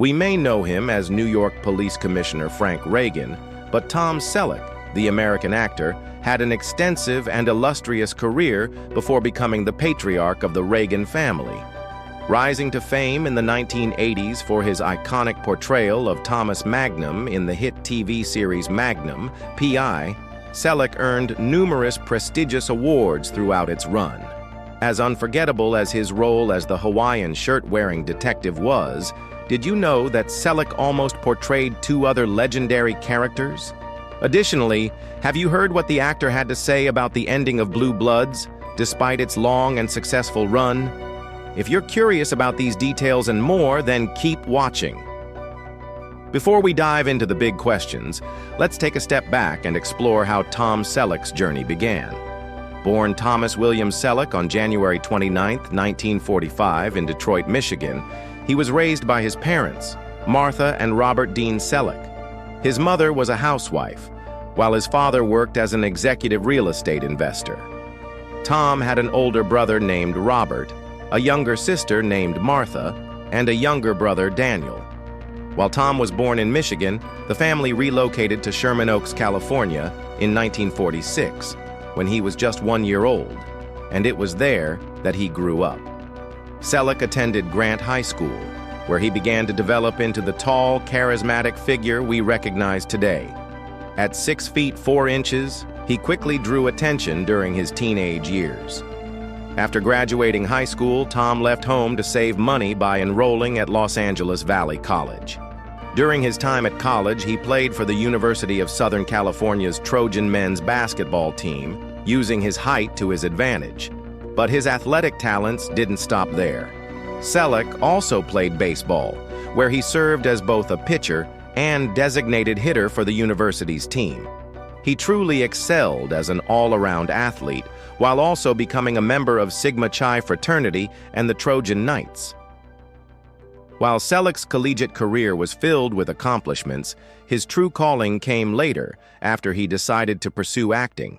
We may know him as New York Police Commissioner Frank Reagan, but Tom Selleck, the American actor, had an extensive and illustrious career before becoming the patriarch of the Reagan family. Rising to fame in the 1980s for his iconic portrayal of Thomas Magnum in the hit TV series Magnum PI, Selleck earned numerous prestigious awards throughout its run. As unforgettable as his role as the Hawaiian shirt-wearing detective was, did you know that Selleck almost portrayed two other legendary characters? Additionally, have you heard what the actor had to say about the ending of Blue Bloods, despite its long and successful run? If you're curious about these details and more, then keep watching. Before we dive into the big questions, let's take a step back and explore how Tom Selleck's journey began. Born Thomas William Selleck on January 29, 1945 in Detroit, Michigan, he was raised by his parents, Martha and Robert Dean Selleck. His mother was a housewife, while his father worked as an executive real estate investor. Tom had an older brother named Robert, a younger sister named Martha, and a younger brother, Daniel. While Tom was born in Michigan, the family relocated to Sherman Oaks, California in 1946, when he was just 1 year old, and it was there that he grew up. Selleck attended Grant High School, where he began to develop into the tall, charismatic figure we recognize today. At 6 feet 4 inches, he quickly drew attention during his teenage years. After graduating high school, Tom left home to save money by enrolling at Los Angeles Valley College. During his time at college, he played for the University of Southern California's Trojan men's basketball team, using his height to his advantage. But his athletic talents didn't stop there. Selleck also played baseball, where he served as both a pitcher and designated hitter for the university's team. He truly excelled as an all-around athlete, while also becoming a member of Sigma Chi fraternity and the Trojan Knights. While Selleck's collegiate career was filled with accomplishments, his true calling came later, after he decided to pursue acting.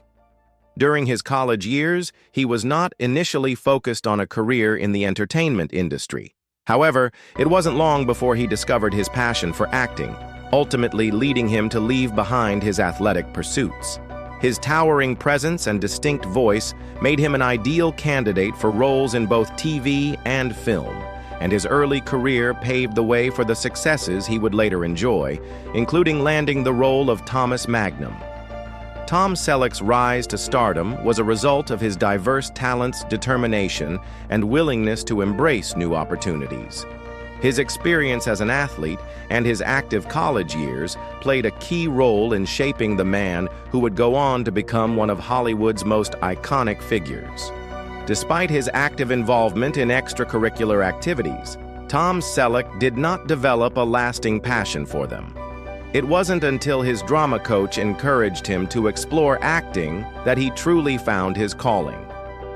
During his college years, he was not initially focused on a career in the entertainment industry. However, it wasn't long before he discovered his passion for acting, ultimately leading him to leave behind his athletic pursuits. His towering presence and distinct voice made him an ideal candidate for roles in both TV and film, and his early career paved the way for the successes he would later enjoy, including landing the role of Thomas Magnum. Tom Selleck's rise to stardom was a result of his diverse talents, determination, and willingness to embrace new opportunities. His experience as an athlete and his active college years played a key role in shaping the man who would go on to become one of Hollywood's most iconic figures. Despite his active involvement in extracurricular activities, Tom Selleck did not develop a lasting passion for them. It wasn't until his drama coach encouraged him to explore acting that he truly found his calling.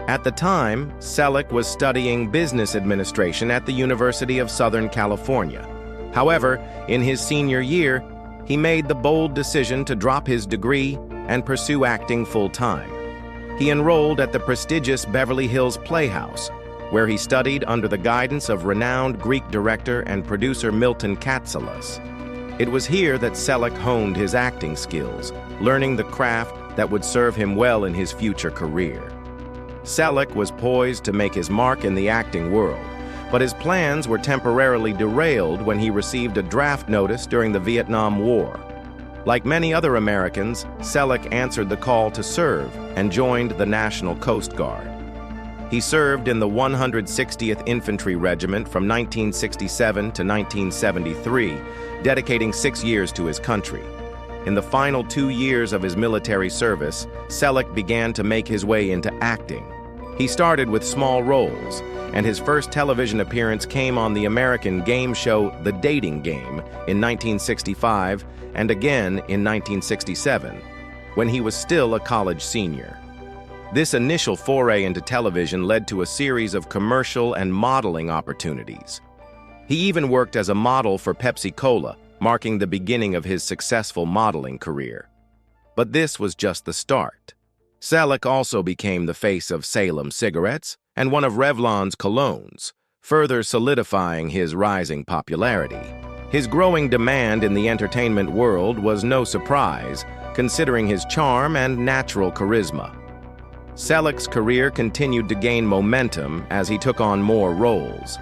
At the time, Selleck was studying business administration at the University of Southern California. However, in his senior year, he made the bold decision to drop his degree and pursue acting full-time. He enrolled at the prestigious Beverly Hills Playhouse, where he studied under the guidance of renowned Greek director and producer Milton Katsalas. It was here that Selleck honed his acting skills, learning the craft that would serve him well in his future career. Selleck was poised to make his mark in the acting world, but his plans were temporarily derailed when he received a draft notice during the Vietnam War. Like many other Americans, Selleck answered the call to serve and joined the National Coast Guard. He served in the 160th Infantry Regiment from 1967 to 1973, dedicating 6 years to his country. In the final 2 years of his military service, Selleck began to make his way into acting. He started with small roles, and his first television appearance came on the American game show The Dating Game in 1965 and again in 1967, when he was still a college senior. This initial foray into television led to a series of commercial and modeling opportunities. He even worked as a model for Pepsi-Cola, marking the beginning of his successful modeling career. But this was just the start. Selleck also became the face of Salem cigarettes and one of Revlon's colognes, further solidifying his rising popularity. His growing demand in the entertainment world was no surprise, considering his charm and natural charisma. Selleck's career continued to gain momentum as he took on more roles.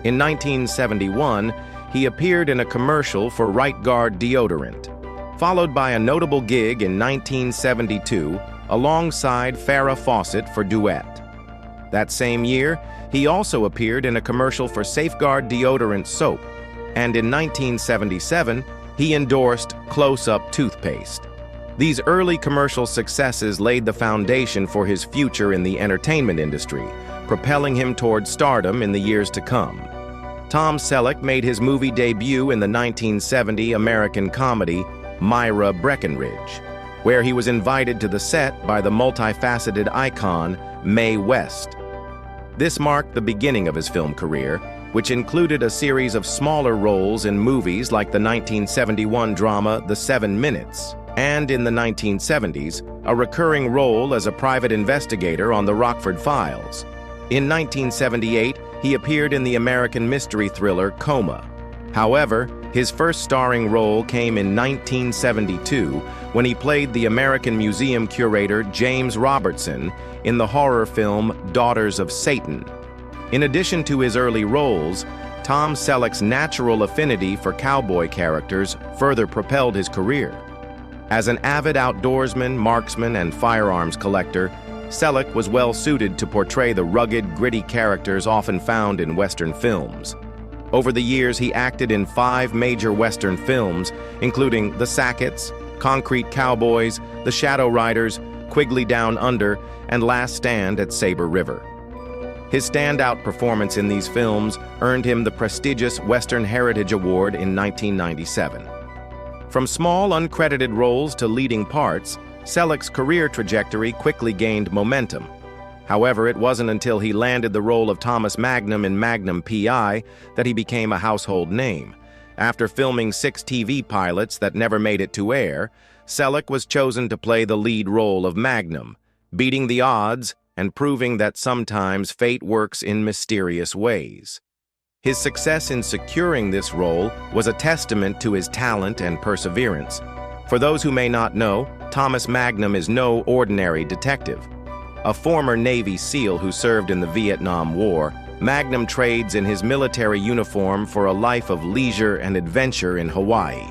In 1971, he appeared in a commercial for Right Guard deodorant, followed by a notable gig in 1972 alongside Farrah Fawcett for Duet. That same year, he also appeared in a commercial for Safeguard deodorant soap, and in 1977, he endorsed Close-Up toothpaste. These early commercial successes laid the foundation for his future in the entertainment industry, propelling him toward stardom in the years to come. Tom Selleck made his movie debut in the 1970 American comedy Myra Breckinridge, where he was invited to the set by the multifaceted icon Mae West. This marked the beginning of his film career, which included a series of smaller roles in movies like the 1971 drama The 7 Minutes, and in the 1970s, a recurring role as a private investigator on the Rockford Files. In 1978, he appeared in the American mystery thriller Coma. However, his first starring role came in 1972 when he played the American Museum curator James Robertson in the horror film Daughters of Satan. In addition to his early roles, Tom Selleck's natural affinity for cowboy characters further propelled his career. As an avid outdoorsman, marksman, and firearms collector, Selleck was well suited to portray the rugged, gritty characters often found in Western films. Over the years, he acted in 5 major Western films, including The Sackets, Concrete Cowboys, The Shadow Riders, Quigley Down Under, and Last Stand at Saber River. His standout performance in these films earned him the prestigious Western Heritage Award in 1997. From small, uncredited roles to leading parts, Selleck's career trajectory quickly gained momentum. However, it wasn't until he landed the role of Thomas Magnum in Magnum PI that he became a household name. After filming 6 TV pilots that never made it to air, Selleck was chosen to play the lead role of Magnum, beating the odds and proving that sometimes fate works in mysterious ways. His success in securing this role was a testament to his talent and perseverance. For those who may not know, Thomas Magnum is no ordinary detective. A former Navy SEAL who served in the Vietnam War, Magnum trades in his military uniform for a life of leisure and adventure in Hawaii.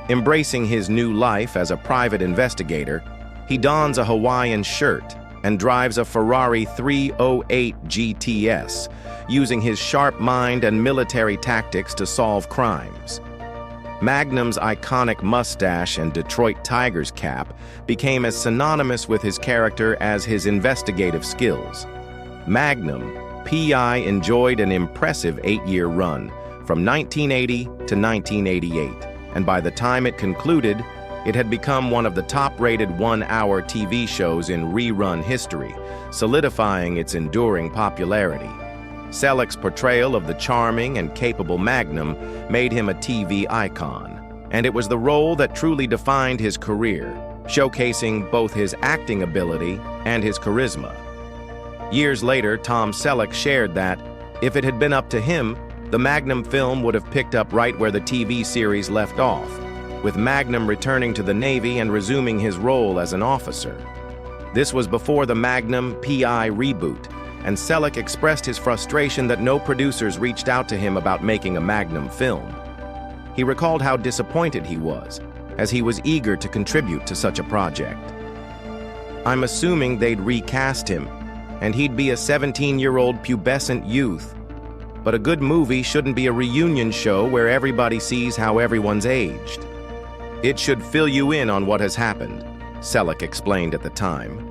Embracing his new life as a private investigator, he dons a Hawaiian shirt and drives a Ferrari 308 GTS, using his sharp mind and military tactics to solve crimes. Magnum's iconic mustache and Detroit Tigers cap became as synonymous with his character as his investigative skills. Magnum PI enjoyed an impressive 8-year run from 1980 to 1988, and by the time it concluded, it had become one of the top-rated 1-hour TV shows in rerun history, solidifying its enduring popularity. Selleck's portrayal of the charming and capable Magnum made him a TV icon, and it was the role that truly defined his career, showcasing both his acting ability and his charisma. Years later, Tom Selleck shared that, if it had been up to him, the Magnum film would have picked up right where the TV series left off, with Magnum returning to the Navy and resuming his role as an officer. This was before the Magnum PI reboot, and Selleck expressed his frustration that no producers reached out to him about making a Magnum film. He recalled how disappointed he was, as he was eager to contribute to such a project. "I'm assuming they'd recast him, and he'd be a 17-year-old pubescent youth. But a good movie shouldn't be a reunion show where everybody sees how everyone's aged. It should fill you in on what has happened," Selleck explained at the time.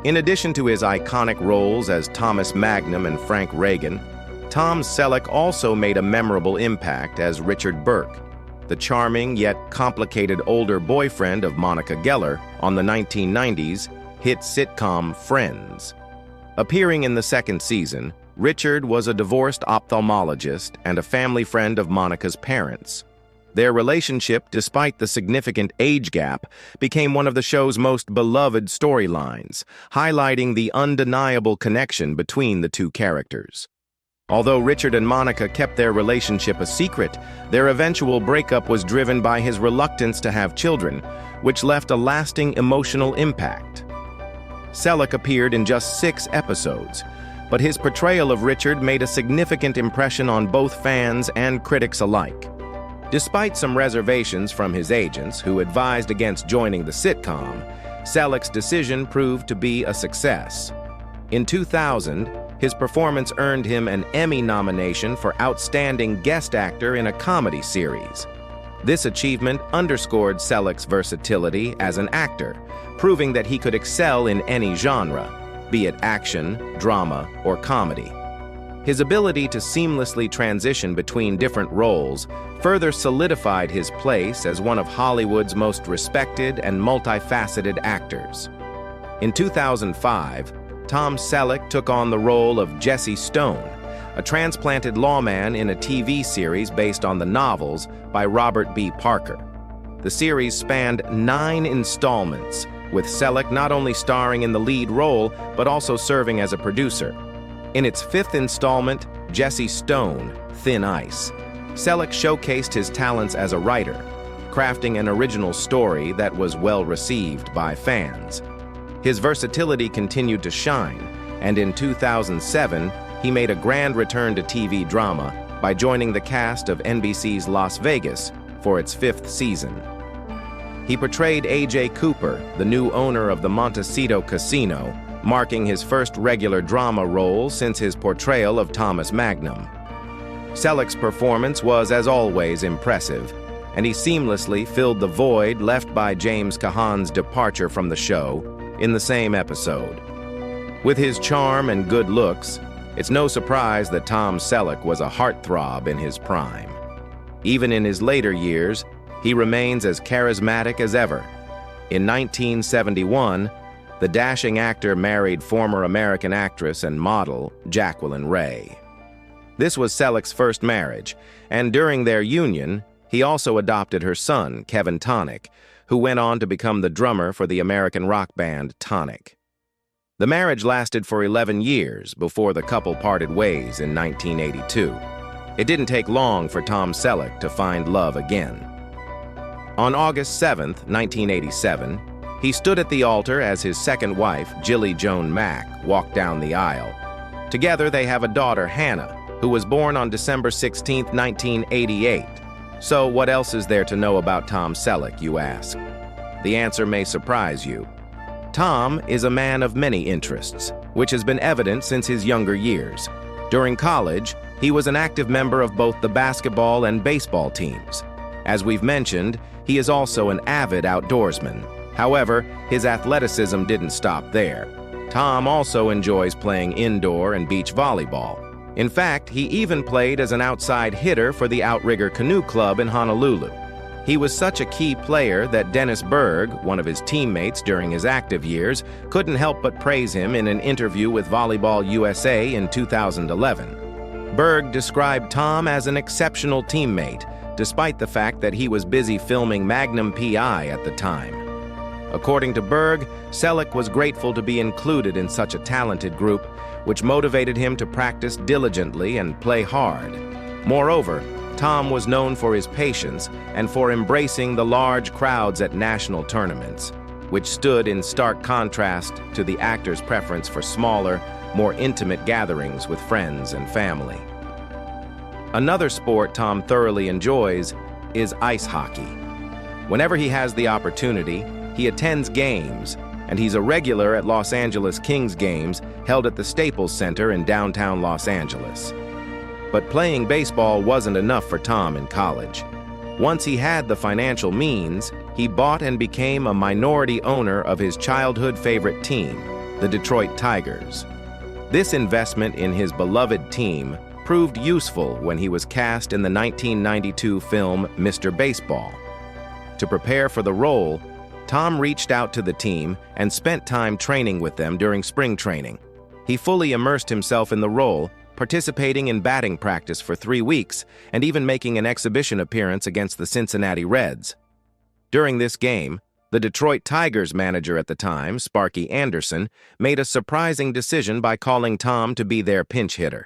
In addition to his iconic roles as Thomas Magnum and Frank Reagan, Tom Selleck also made a memorable impact as Richard Burke, the charming yet complicated older boyfriend of Monica Geller on the 1990s hit sitcom Friends. Appearing in the second season, Richard was a divorced ophthalmologist and a family friend of Monica's parents. Their relationship, despite the significant age gap, became one of the show's most beloved storylines, highlighting the undeniable connection between the two characters. Although Richard and Monica kept their relationship a secret, their eventual breakup was driven by his reluctance to have children, which left a lasting emotional impact. Selleck appeared in just 6 episodes, but his portrayal of Richard made a significant impression on both fans and critics alike. Despite some reservations from his agents, who advised against joining the sitcom, Selleck's decision proved to be a success. In 2000, his performance earned him an Emmy nomination for Outstanding Guest Actor in a Comedy Series. This achievement underscored Selleck's versatility as an actor, proving that he could excel in any genre, be it action, drama, or comedy. His ability to seamlessly transition between different roles further solidified his place as one of Hollywood's most respected and multifaceted actors. In 2005, Tom Selleck took on the role of Jesse Stone, a transplanted lawman in a TV series based on the novels by Robert B. Parker. The series spanned 9 installments, with Selleck not only starring in the lead role, but also serving as a producer. In its 5th installment, Jesse Stone, Thin Ice, Selleck showcased his talents as a writer, crafting an original story that was well received by fans. His versatility continued to shine, and in 2007, he made a grand return to TV drama by joining the cast of NBC's Las Vegas for its 5th season. He portrayed A.J. Cooper, the new owner of the Montecito Casino, marking his first regular drama role since his portrayal of Thomas Magnum. Selleck's performance was, as always, impressive, and he seamlessly filled the void left by James Cahan's departure from the show in the same episode. With his charm and good looks, it's no surprise that Tom Selleck was a heartthrob in his prime. Even in his later years, he remains as charismatic as ever. In 1971, the dashing actor married former American actress and model Jacqueline Ray. This was Selleck's first marriage, and during their union, he also adopted her son, Kevin Tonic, who went on to become the drummer for the American rock band Tonic. The marriage lasted for 11 years before the couple parted ways in 1982. It didn't take long for Tom Selleck to find love again. On August 7, 1987, he stood at the altar as his second wife, Jilly Joan Mack, walked down the aisle. Together, they have a daughter, Hannah, who was born on December 16, 1988. So what else is there to know about Tom Selleck, you ask? The answer may surprise you. Tom is a man of many interests, which has been evident since his younger years. During college, he was an active member of both the basketball and baseball teams. As we've mentioned, he is also an avid outdoorsman. However, his athleticism didn't stop there. Tom also enjoys playing indoor and beach volleyball. In fact, he even played as an outside hitter for the Outrigger Canoe Club in Honolulu. He was such a key player that Dennis Berg, one of his teammates during his active years, couldn't help but praise him in an interview with Volleyball USA in 2011. Berg described Tom as an exceptional teammate, despite the fact that he was busy filming Magnum PI at the time. According to Berg, Selleck was grateful to be included in such a talented group, which motivated him to practice diligently and play hard. Moreover, Tom was known for his patience and for embracing the large crowds at national tournaments, which stood in stark contrast to the actor's preference for smaller, more intimate gatherings with friends and family. Another sport Tom thoroughly enjoys is ice hockey. Whenever he has the opportunity, he attends games, and he's a regular at Los Angeles Kings games held at the Staples Center in downtown Los Angeles. But playing baseball wasn't enough for Tom in college. Once he had the financial means, he bought and became a minority owner of his childhood favorite team, the Detroit Tigers. This investment in his beloved team proved useful when he was cast in the 1992 film Mr. Baseball. To prepare for the role, Tom reached out to the team and spent time training with them during spring training. He fully immersed himself in the role, participating in batting practice for 3 weeks and even making an exhibition appearance against the Cincinnati Reds. During this game, the Detroit Tigers manager at the time, Sparky Anderson, made a surprising decision by calling Tom to be their pinch hitter.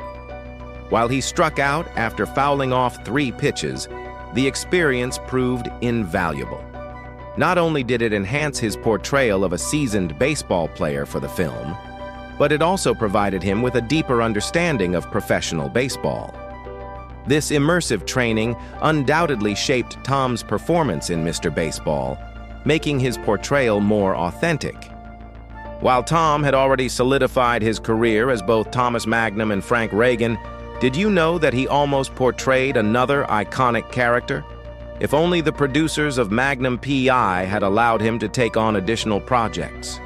While he struck out after fouling off 3 pitches, the experience proved invaluable. Not only did it enhance his portrayal of a seasoned baseball player for the film, but it also provided him with a deeper understanding of professional baseball. This immersive training undoubtedly shaped Tom's performance in Mr. Baseball, making his portrayal more authentic. While Tom had already solidified his career as both Thomas Magnum and Frank Reagan, did you know that he almost portrayed another iconic character? If only the producers of Magnum PI had allowed him to take on additional projects.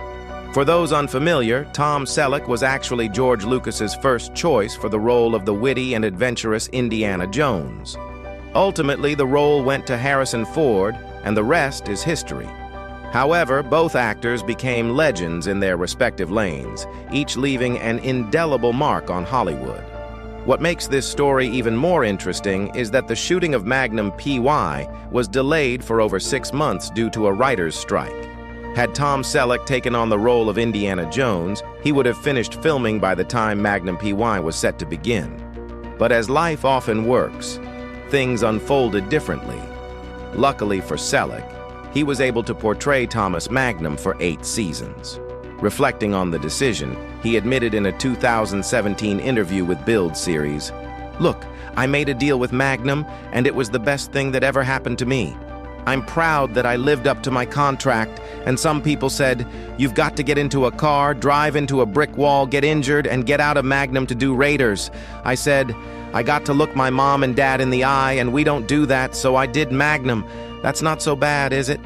For those unfamiliar, Tom Selleck was actually George Lucas's first choice for the role of the witty and adventurous Indiana Jones. Ultimately, the role went to Harrison Ford, and the rest is history. However, both actors became legends in their respective lanes, each leaving an indelible mark on Hollywood. What makes this story even more interesting is that the shooting of Magnum PI was delayed for over 6 months due to a writer's strike. Had Tom Selleck taken on the role of Indiana Jones, he would have finished filming by the time Magnum PI was set to begin. But as life often works, things unfolded differently. Luckily for Selleck, he was able to portray Thomas Magnum for 8 seasons. Reflecting on the decision, he admitted in a 2017 interview with Build series, "Look, I made a deal with Magnum, and it was the best thing that ever happened to me. I'm proud that I lived up to my contract, and some people said, 'You've got to get into a car, drive into a brick wall, get injured, and get out of Magnum to do Raiders.' I said, 'I got to look my mom and dad in the eye, and we don't do that, so I did Magnum. That's not so bad, is it?'"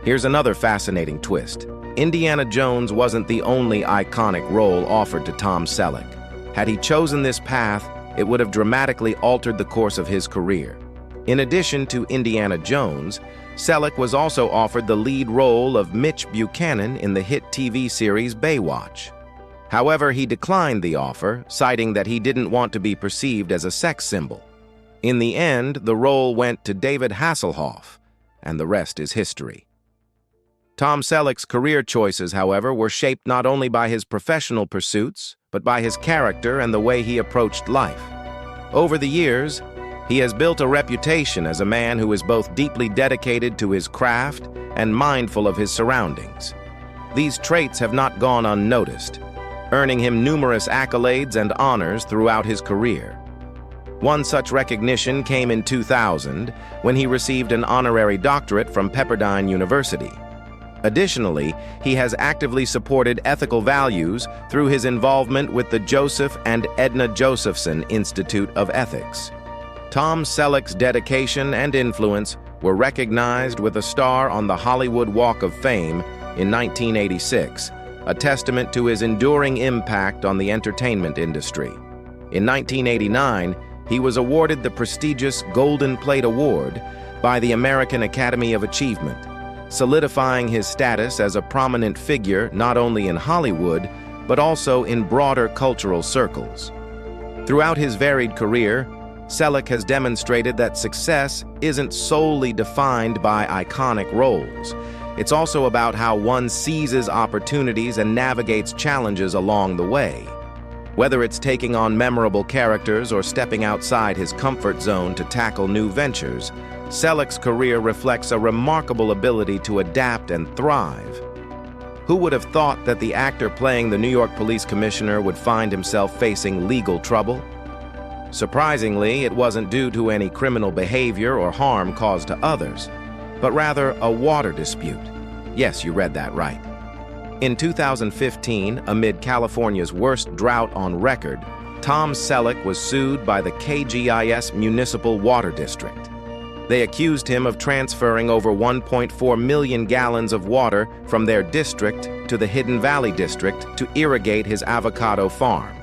Here's another fascinating twist. Indiana Jones wasn't the only iconic role offered to Tom Selleck. Had he chosen this path, it would have dramatically altered the course of his career. In addition to Indiana Jones, Selleck was also offered the lead role of Mitch Buchanan in the hit TV series Baywatch. However, he declined the offer, citing that he didn't want to be perceived as a sex symbol. In the end, the role went to David Hasselhoff, and the rest is history. Tom Selleck's career choices, however, were shaped not only by his professional pursuits, but by his character and the way he approached life. Over the years, he has built a reputation as a man who is both deeply dedicated to his craft and mindful of his surroundings. These traits have not gone unnoticed, earning him numerous accolades and honors throughout his career. One such recognition came in 2000 when he received an honorary doctorate from Pepperdine University. Additionally, he has actively supported ethical values through his involvement with the Joseph and Edna Josephson Institute of Ethics. Tom Selleck's dedication and influence were recognized with a star on the Hollywood Walk of Fame in 1986, a testament to his enduring impact on the entertainment industry. In 1989, he was awarded the prestigious Golden Plate Award by the American Academy of Achievement, solidifying his status as a prominent figure not only in Hollywood, but also in broader cultural circles. Throughout his varied career, Selleck has demonstrated that success isn't solely defined by iconic roles. It's also about how one seizes opportunities and navigates challenges along the way. Whether it's taking on memorable characters or stepping outside his comfort zone to tackle new ventures, Selleck's career reflects a remarkable ability to adapt and thrive. Who would have thought that the actor playing the New York Police Commissioner would find himself facing legal trouble? Surprisingly, it wasn't due to any criminal behavior or harm caused to others, but rather a water dispute. Yes, you read that right. In 2015, amid California's worst drought on record, Tom Selleck was sued by the KGIS Municipal Water District. They accused him of transferring over 1.4 million gallons of water from their district to the Hidden Valley District to irrigate his avocado farm.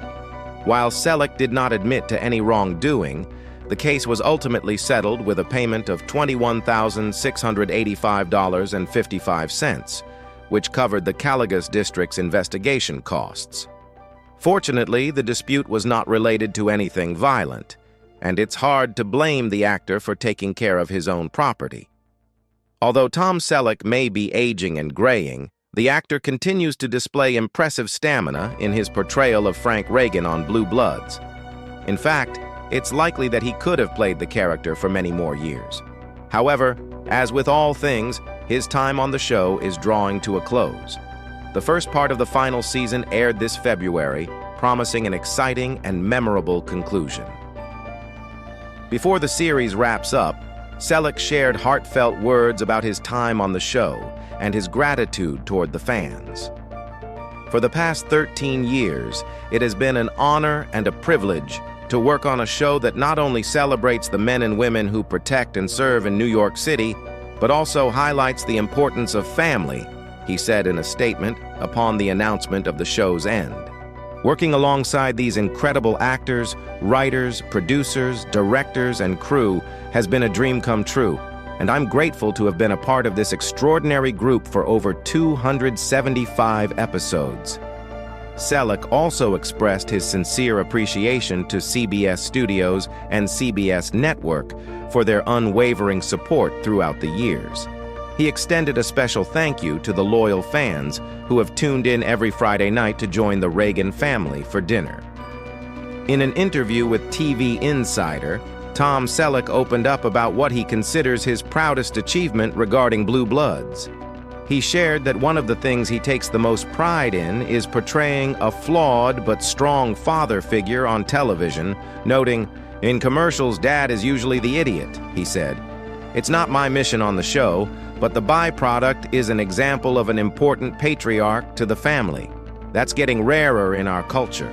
While Selleck did not admit to any wrongdoing, the case was ultimately settled with a payment of $21,685.55, which covered the Calagus District's investigation costs. Fortunately, the dispute was not related to anything violent, and it's hard to blame the actor for taking care of his own property. Although Tom Selleck may be aging and graying, the actor continues to display impressive stamina in his portrayal of Frank Reagan on Blue Bloods. In fact, it's likely that he could have played the character for many more years. However, as with all things, his time on the show is drawing to a close. The first part of the final season aired this February, promising an exciting and memorable conclusion. Before the series wraps up, Selleck shared heartfelt words about his time on the show and his gratitude toward the fans. For the past 13 years, it has been an honor and a privilege to work on a show that not only celebrates the men and women who protect and serve in New York City, but also highlights the importance of family, he said in a statement upon the announcement of the show's end. Working alongside these incredible actors, writers, producers, directors, and crew has been a dream come true, and I'm grateful to have been a part of this extraordinary group for over 275 episodes. Selleck also expressed his sincere appreciation to CBS Studios and CBS Network for their unwavering support throughout the years. He extended a special thank you to the loyal fans who have tuned in every Friday night to join the Reagan family for dinner. In an interview with TV Insider, Tom Selleck opened up about what he considers his proudest achievement regarding Blue Bloods. He shared that one of the things he takes the most pride in is portraying a flawed but strong father figure on television, noting, "In commercials, Dad is usually the idiot," he said. "It's not my mission on the show, but the byproduct is an example of an important patriarch to the family. That's getting rarer in our culture."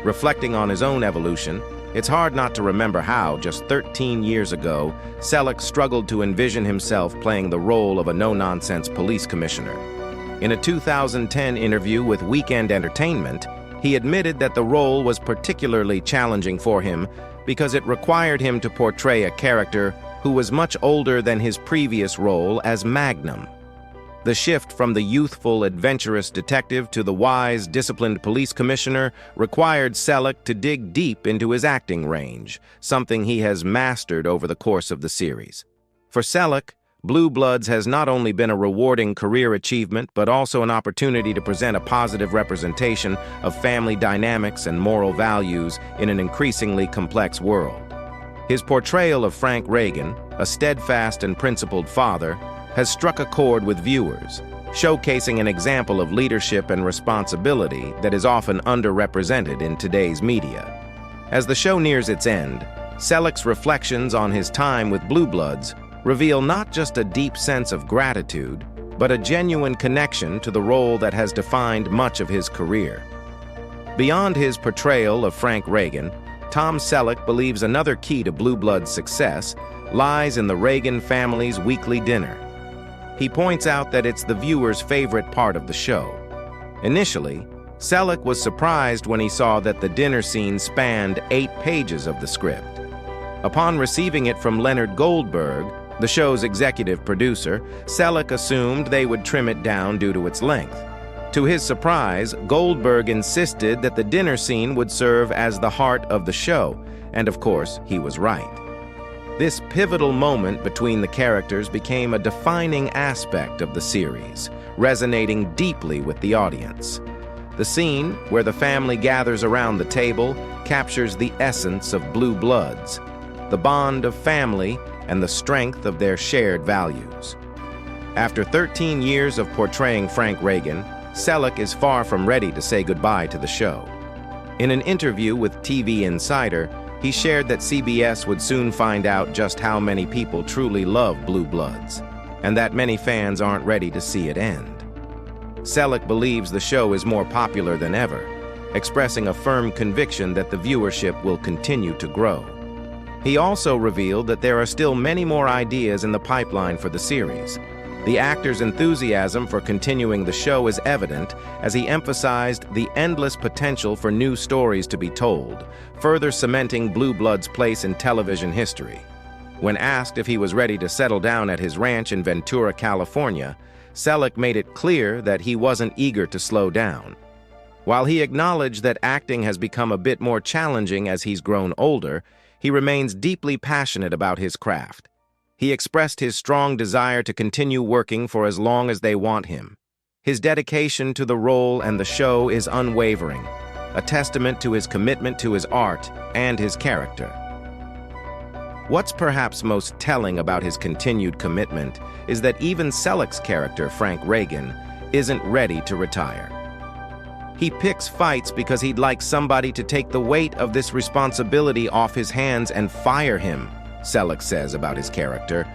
Reflecting on his own evolution, it's hard not to remember how, just 13 years ago, Selleck struggled to envision himself playing the role of a no-nonsense police commissioner. In a 2010 interview with Weekend Entertainment, he admitted that the role was particularly challenging for him because it required him to portray a character who was much older than his previous role as Magnum. The shift from the youthful, adventurous detective to the wise, disciplined police commissioner required Selleck to dig deep into his acting range, something he has mastered over the course of the series. For Selleck, Blue Bloods has not only been a rewarding career achievement, but also an opportunity to present a positive representation of family dynamics and moral values in an increasingly complex world. His portrayal of Frank Reagan, a steadfast and principled father, has struck a chord with viewers, showcasing an example of leadership and responsibility that is often underrepresented in today's media. As the show nears its end, Selleck's reflections on his time with Blue Bloods reveal not just a deep sense of gratitude, but a genuine connection to the role that has defined much of his career. Beyond his portrayal of Frank Reagan, Tom Selleck believes another key to Blue Bloods' success lies in the Reagan family's weekly dinner. He points out that it's the viewer's favorite part of the show. Initially, Selleck was surprised when he saw that the dinner scene spanned 8 pages of the script. Upon receiving it from Leonard Goldberg, the show's executive producer, Selleck assumed they would trim it down due to its length. To his surprise, Goldberg insisted that the dinner scene would serve as the heart of the show, and of course, he was right. This pivotal moment between the characters became a defining aspect of the series, resonating deeply with the audience. The scene, where the family gathers around the table, captures the essence of Blue Bloods, the bond of family and the strength of their shared values. After 13 years of portraying Frank Reagan, Selleck is far from ready to say goodbye to the show. In an interview with TV Insider, he shared that CBS would soon find out just how many people truly love Blue Bloods, and that many fans aren't ready to see it end. Selleck believes the show is more popular than ever, expressing a firm conviction that the viewership will continue to grow. He also revealed that there are still many more ideas in the pipeline for the series. The actor's enthusiasm for continuing the show is evident as he emphasized the endless potential for new stories to be told, further cementing Blue Bloods' place in television history. When asked if he was ready to settle down at his ranch in Ventura, California, Selleck made it clear that he wasn't eager to slow down. While he acknowledged that acting has become a bit more challenging as he's grown older, he remains deeply passionate about his craft. He expressed his strong desire to continue working for as long as they want him. His dedication to the role and the show is unwavering, a testament to his commitment to his art and his character. What's perhaps most telling about his continued commitment is that even Selleck's character, Frank Reagan, isn't ready to retire. He picks fights because he'd like somebody to take the weight of this responsibility off his hands and fire him, Selleck says about his character,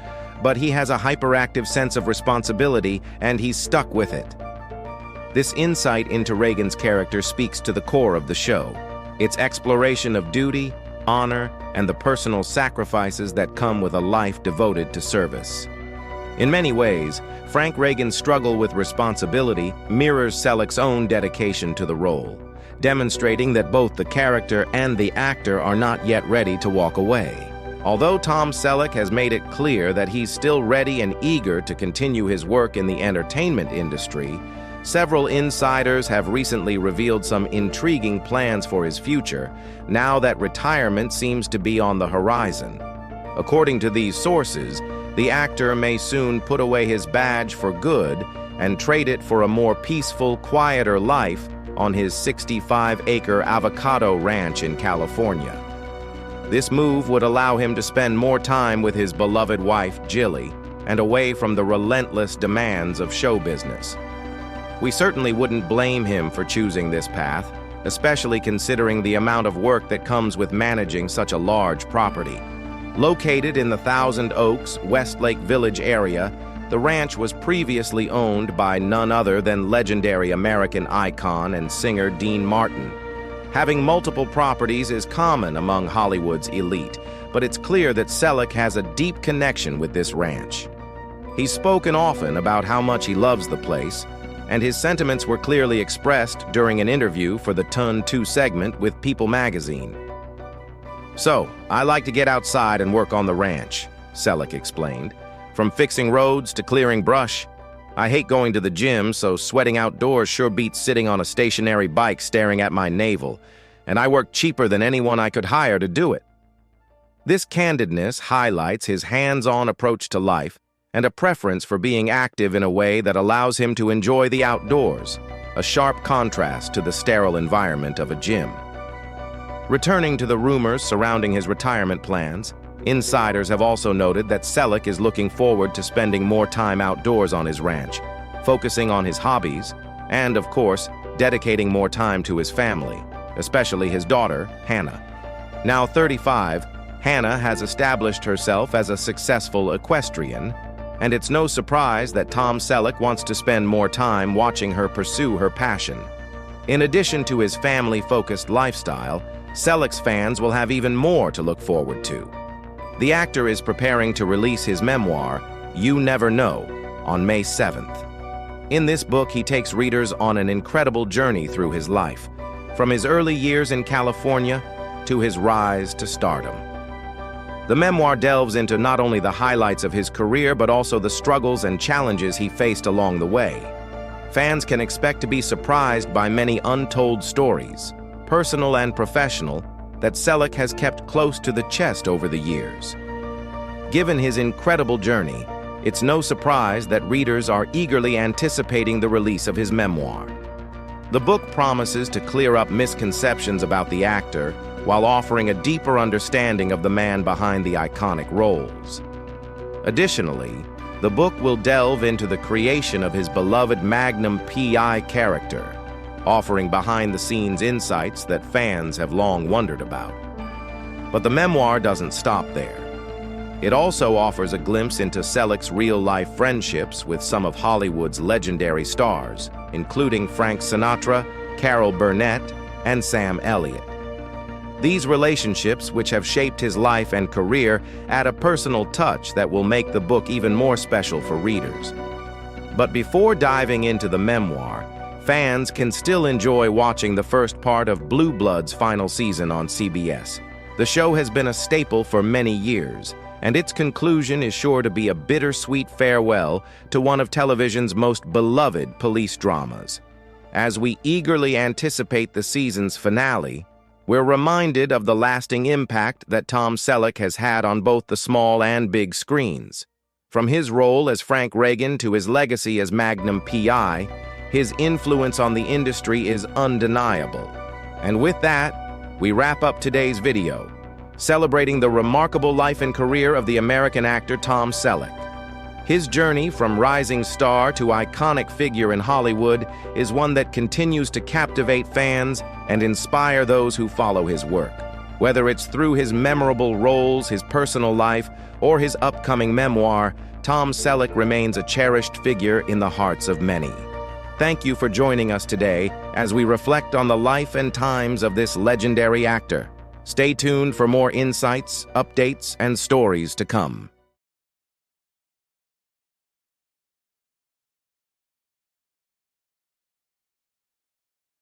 but he has a hyperactive sense of responsibility and he's stuck with it. This insight into Reagan's character speaks to the core of the show, its exploration of duty, honor, and the personal sacrifices that come with a life devoted to service. In many ways, Frank Reagan's struggle with responsibility mirrors Selleck's own dedication to the role, demonstrating that both the character and the actor are not yet ready to walk away. Although Tom Selleck has made it clear that he's still ready and eager to continue his work in the entertainment industry, several insiders have recently revealed some intriguing plans for his future, now that retirement seems to be on the horizon. According to these sources, the actor may soon put away his badge for good and trade it for a more peaceful, quieter life on his 65-acre avocado ranch in California. This move would allow him to spend more time with his beloved wife, Jilly, and away from the relentless demands of show business. We certainly wouldn't blame him for choosing this path, especially considering the amount of work that comes with managing such a large property. Located in the Thousand Oaks, Westlake Village area, the ranch was previously owned by none other than legendary American icon and singer Dean Martin. Having multiple properties is common among Hollywood's elite, but it's clear that Selleck has a deep connection with this ranch. He's spoken often about how much he loves the place, and his sentiments were clearly expressed during an interview for the Turn 2 segment with People magazine. "So, I like to get outside and work on the ranch," Selleck explained. "From fixing roads to clearing brush. I hate going to the gym, so sweating outdoors sure beats sitting on a stationary bike staring at my navel, and I work cheaper than anyone I could hire to do it." This candidness highlights his hands-on approach to life and a preference for being active in a way that allows him to enjoy the outdoors, a sharp contrast to the sterile environment of a gym. Returning to the rumors surrounding his retirement plans, insiders have also noted that Selleck is looking forward to spending more time outdoors on his ranch, focusing on his hobbies, and, of course, dedicating more time to his family, especially his daughter, Hannah. Now 35, Hannah has established herself as a successful equestrian, and it's no surprise that Tom Selleck wants to spend more time watching her pursue her passion. In addition to his family-focused lifestyle, Selleck's fans will have even more to look forward to. The actor is preparing to release his memoir, You Never Know, on May 7th. In this book, he takes readers on an incredible journey through his life, from his early years in California to his rise to stardom. The memoir delves into not only the highlights of his career, but also the struggles and challenges he faced along the way. Fans can expect to be surprised by many untold stories, personal and professional, that Selleck has kept close to the chest over the years. Given his incredible journey, it's no surprise that readers are eagerly anticipating the release of his memoir. The book promises to clear up misconceptions about the actor while offering a deeper understanding of the man behind the iconic roles. Additionally, the book will delve into the creation of his beloved Magnum PI character, offering behind-the-scenes insights that fans have long wondered about. But the memoir doesn't stop there. It also offers a glimpse into Selleck's real-life friendships with some of Hollywood's legendary stars, including Frank Sinatra, Carol Burnett, and Sam Elliott. These relationships, which have shaped his life and career, add a personal touch that will make the book even more special for readers. But before diving into the memoir, fans can still enjoy watching the first part of Blue Blood's final season on CBS. The show has been a staple for many years, and its conclusion is sure to be a bittersweet farewell to one of television's most beloved police dramas. As we eagerly anticipate the season's finale, we're reminded of the lasting impact that Tom Selleck has had on both the small and big screens. From his role as Frank Reagan to his legacy as Magnum PI, his influence on the industry is undeniable, And with that, we wrap up today's video, celebrating the remarkable life and career of the American actor Tom Selleck. His journey from rising star to iconic figure in Hollywood is one that continues to captivate fans and inspire those who follow his work. Whether it's through his memorable roles, his personal life, or his upcoming memoir, Tom Selleck remains a cherished figure in the hearts of many. Thank you for joining us today as we reflect on the life and times of this legendary actor. Stay tuned for more insights, updates, and stories to come.